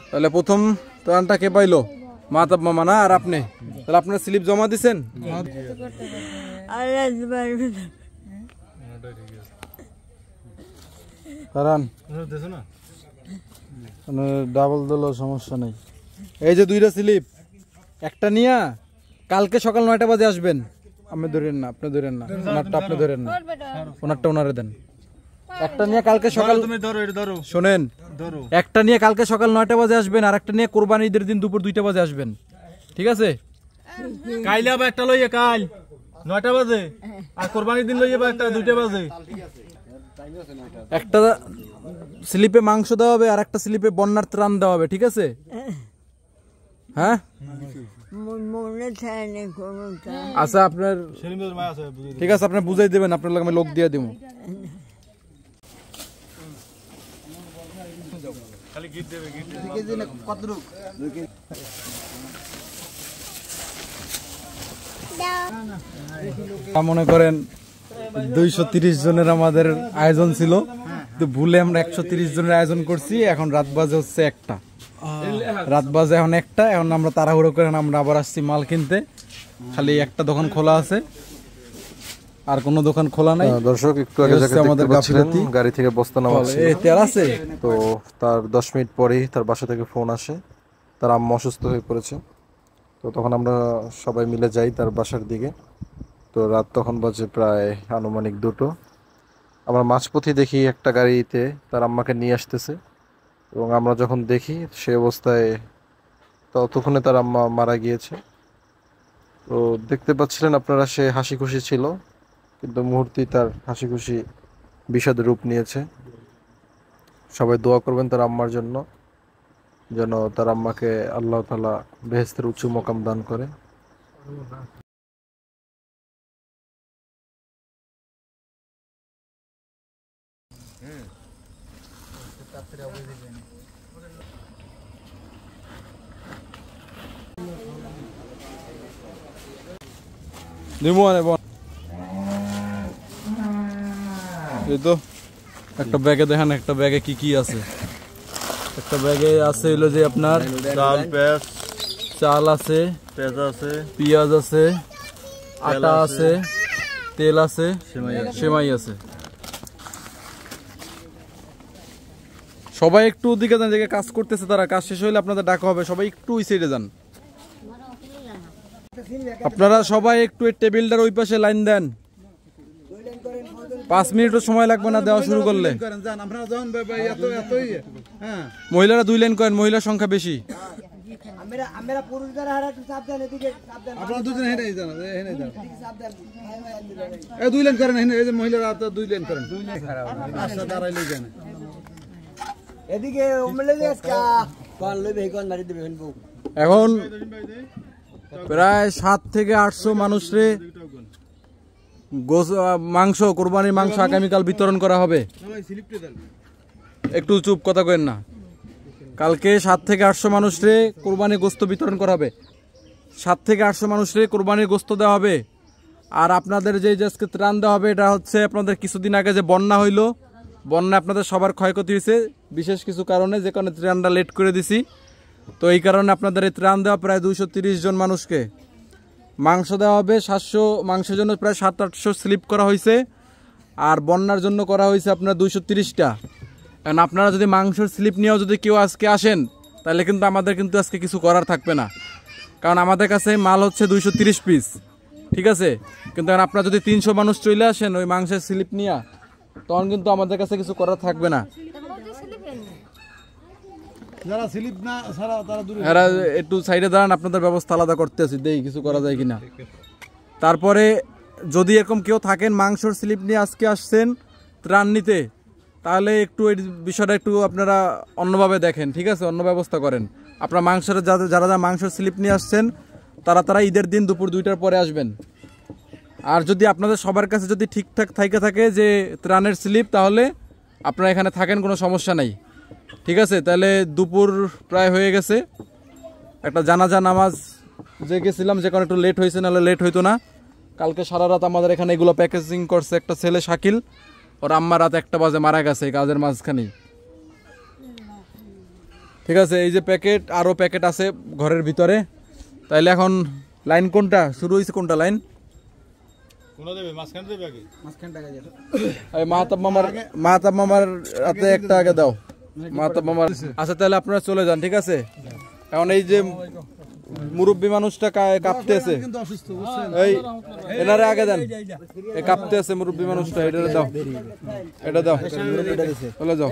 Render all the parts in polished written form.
তাহলে প্রথম ত্রাণটা কে পাইলো? মাতাব মামা না? আর আপনি? তাহলে আপনার স্লিপ জমা দিচ্ছেন? কারণ ডাবল দিলেও সমস্যা নেই। এই যে 2টা স্লিপ, একটা নিয়ে কালকে সকাল 9টা বাজে আসবেন। আমি ধরেন না, আপনি ধরেন না, ওনারটা আপনি ধরেন না, ওনারটা ওনারে দেন। একটা নিয়ে কালকে সকাল, শোনেন, একটা নিয়ে কালকে সকাল 9টা বাজে আসবেন, আর একটা নিয়ে কোরবানি ঈদের দিন দুপুর 2টা বাজে আসবেন, ঠিক আছে? কাইলে আবার একটা লইয়ে কাল 9টা বাজে, আর কোরবানির দিন লইয়ে একটা 2টা বাজে। একটা স্লিপে মাংস দেওয়া হবে, আর একটা স্লিপে বন্যার ত্রাণ দেওয়া হবে, ঠিক আছে? হ্যাঁ আচ্ছা, আপনার ঠিক আছে, আপনি বুঝাই দেবেন, আপনার লাগে আমি লোক দিয়ে দিব। মনে করেন 230 জনের আমাদের আয়োজন ছিল, তো ভুলে আমরা 130 জনের আয়োজন করছি। এখন রাত বাজে হচ্ছে 1টা, রাত বাজে এখন 1টা। এখন আমরা তাড়াহুড়ো করে আমরা আবার আসছি মাল কিনতে। খালি একটা দোকান খোলা আছে, আর কোনো দোকান খোলা নাই। দর্শক, একটু আগে আমাদের গাড়ি থেকে বস্তা নামা আছে, তো তার 10 মিনিট পরেই তার বাসা থেকে ফোন আসে, তার আম্মা অসুস্থ হয়ে পড়েছে। তো তখন আমরা সবাই মিলে যাই তার বাসার দিকে। তো রাত তখন বাজে প্রায় আনুমানিক 2টো। আমরা মাঝপথে দেখি একটা গাড়িতে তার আম্মাকে নিয়ে আসতেছে, এবং আমরা যখন দেখি সে অবস্থায়, ততক্ষণে তার আম্মা মারা গিয়েছে। তো দেখতে পাচ্ছিলেন আপনারা, সে হাসি খুশি ছিল, কিন্তু মুহূর্তেই তার হাসি খুশি বিষাদ রূপ নিয়েছে। সবাই দোয়া করবেন তার আম্মার জন্য, যেন তার আম্মাকে আল্লাহ তাআলা বেহেশতের উঁচু মকাম দান করে। এই তো একটা ব্যাগে দেখেন, একটা ব্যাগে কি কি আছে। একটা ব্যাগে আছে হলো যে আপনার চাল আছে, পেঁয়াজ আছে, আটা আছে, তেল আছে, সেমাই আছে। সবাই একটু ওদিকে যান, যে কাজ করতেছে তারা, কাজ শেষ হইলে আপনাদের ডাকা হবে। সবাই একটু ওই সাইডে যান। আপনারা সবাই একটু টেবিলটার ওই পাশে লাইন দেন। 5 মিনিটও সময় লাগবে না দেওয়া শুরু করলে। মহিলারা 2 লাইন করেন, মহিলার সংখ্যা বেশি। এখন প্রায় 7 থেকে 800 মানুষরে মাংস, কোরবানির মাংস আগামীকাল বিতরণ করা হবে। একটু চুপ, কথা কইেন না। কালকে 7 থেকে 800 মানুষরে কোরবানির গোস্ত বিতরণ করা হবে। 7 থেকে 800 মানুষরে কোরবানির গোস্ত দেওয়া হবে। আর আপনাদের যে আজকে ত্রাণ দেওয়া হবে, এটা হচ্ছে আপনাদের কিছুদিন আগে যে বন্যা হইলো, বন্যা আপনাদের সবার ক্ষয়ক্ষতি হয়েছে বিশেষ কিছু কারণে, যে কারণে ত্রাণটা লেট করে দিছি। তো এই কারণে আপনাদের এই ত্রাণ দেওয়া প্রায় 230 জন মানুষকে। মাংস দেওয়া হবে 700, মাংসের জন্য প্রায় 700-800 স্লিপ করা হয়েছে। আর বন্যার জন্য করা হয়েছে আপনার 230টা। কারণ আপনারা যদি মাংসের স্লিপ নিয়েও যদি কেউ আজকে আসেন, তাহলে কিন্তু আমাদের কিন্তু আজকে কিছু করার থাকবে না। কারণ আমাদের কাছে মাল হচ্ছে 230 পিস, ঠিক আছে? কিন্তু আপনারা যদি 300 মানুষ চলে আসেন ওই মাংসের স্লিপ নিয়ে, তখন কিন্তু আমাদের কাছে কিছু করার থাকবে না। এরা একটু সাইডে দাঁড়ান, আপনাদের ব্যবস্থা আলাদা করতে আছি, দেখি কিছু করা যায় কিনা। তারপরে যদি এরকম কেউ থাকেন মাংসের স্লিপ নিয়ে আজকে আসছেন ত্রাণ নিতে, তাহলে একটু এই বিষয়টা একটু আপনারা অন্যভাবে দেখেন, ঠিক আছে? অন্য ব্যবস্থা করেন। আপনারা মাংসের যারা মাংসের স্লিপ নিয়ে আসছেন, তারা ঈদের দিন দুপুর 2টার পরে আসবেন। আর যদি আপনাদের সবার কাছে যদি ঠিকঠাক থাকে যে ত্রাণের স্লিপ, তাহলে আপনারা এখানে থাকেন, কোনো সমস্যা নাই, ঠিক আছে? তাহলে দুপুর প্রায় হয়ে গেছে। একটা জানাজা নামাজ যে গেছিলাম, যে কারণে একটু লেট হয়েছে, নাহলে লেট হইতো না। কালকে সারা রাত আমাদের এখানে এগুলো প্যাকেজিং করছে একটা ছেলে শাকিল, ওর আম্মা রাত 1টা বাজে মারা গেছে এই কাজের মাঝখানেই। ঠিক আছে, এই যে প্যাকেট, আরো প্যাকেট আছে ঘরের ভিতরে। তাইলে এখন লাইন কোনটা শুরু হয়েছে, কোনটা লাইন? মাহতাব মামার হাতে একটা আগে দাও, মাহতাব মামার। আচ্ছা তাহলে আপনারা চলে যান, ঠিক আছে? এখন এই যে মুরব্বী মানুষটা কাঁপতেছে, এই এনারে আগে দেন, কাঁপতে আছে মুরব্বী মানুষটা, এটা দাও, এটা দাও, চলে যাও।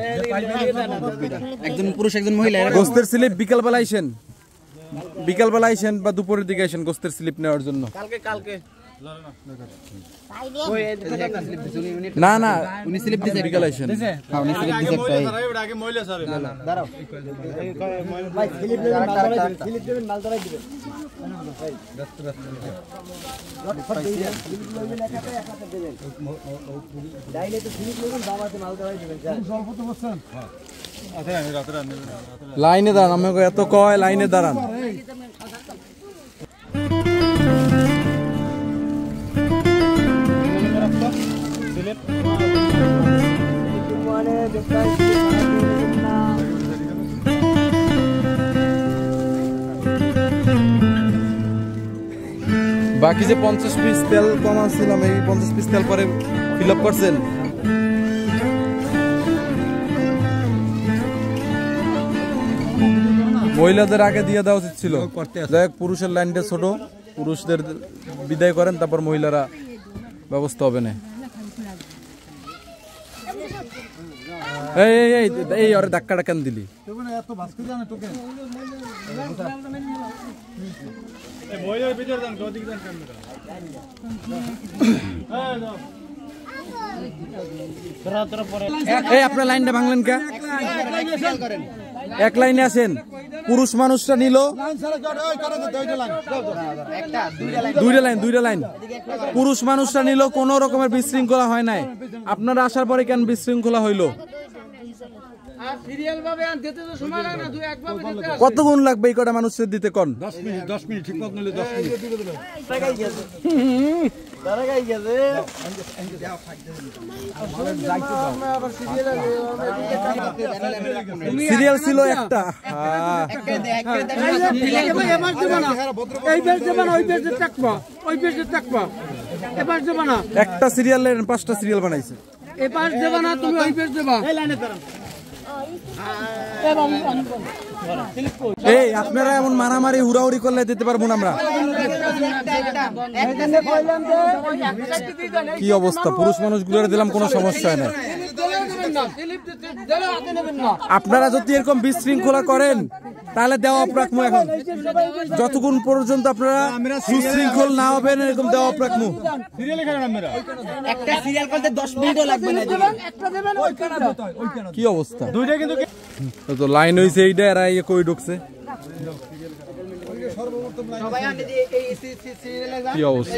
একজন পুরুষ একজন মহিলা। গোস্তের স্লিপ বিকালবেলা আইসেন, বিকালবেলা আইসেন বা দুপুরের দিকে আইসেন গোস্তের স্লিপ নেওয়ার জন্য। না না, উনি স্লিপ দিছে, বিকাল আইসেন। হ্যাঁ উনি স্লিপ দিছে একটাই। আগে মহিলা স্যার দাঁড়াও ভাই স্লিপ দেবেন, মাল ধরাই দিবেন, স্লিপ দেবেন, মাল ধরাই দিবেন। ডাইলে তো স্লিপ নেবেন, বাবাতে মাল ধরাই দিবেন। লাইনে দাঁড়ান, আমাকে এত কয় লাইনে দাঁড়ান। বাকি যে 50 পিস তেল কম ছিলাম, এই 50 পিস তেল পরে ফিল আপ করছেন? মহিলাদের আগে দিয়ে দেওয়া উচিত ছিল। যাই হোক, পুরুষের লাইনটা ছোট, পুরুষদের বিদায় করেন, তারপর মহিলারা ব্যবস্থা হবে না। এই এই এই এই আরে ধাক্কাটা কেন দিলি? এই আপনার লাইনটা ভাঙলেন কে? এক লাইনে আসেন। পুরুষ মানুষটা নিল দুইটা লাইন, পুরুষ মানুষটা নিল, কোন রকমের বিশৃঙ্খলা হয় নাই। আপনারা আসার পরে কেন বিশৃঙ্খলা হইলো? কতক্ষণ লাগবে এই কটা মানুষের দিতে? কোন 10 মিনিট ঠিক মত নিলে 10 মিনিট। সিরিয়াল ছিল একটা। একটা সিরিয়ালের 5টা সিরিয়াল বানাইছে। এবার দেবা না, তুমি ওই পেজ দেবা। এই আপনারা এমন মারামারি হুড়াহুড়ি করলে দিতে পারবো না আমরা। কি অবস্থা, পুরুষ মানুষগুলো দিলাম, কোনো সমস্যা হয় না। আপনারা যদি এরকম বিশৃঙ্খলা করেন তাহলে দেওয়া অপ্রাকমু। এখন যতক্ষণ পর্যন্ত আপনারা সুশৃঙ্খল না হবেন, এরকম দেওয়া অপ্রাকমু। একটা সিরিয়াল করতে 10 মিনিটও লাগবে না। কি অবস্থা, তো লাইন হয়েছে এইটা, এরা কই ঢুকছে, কি অবস্থা।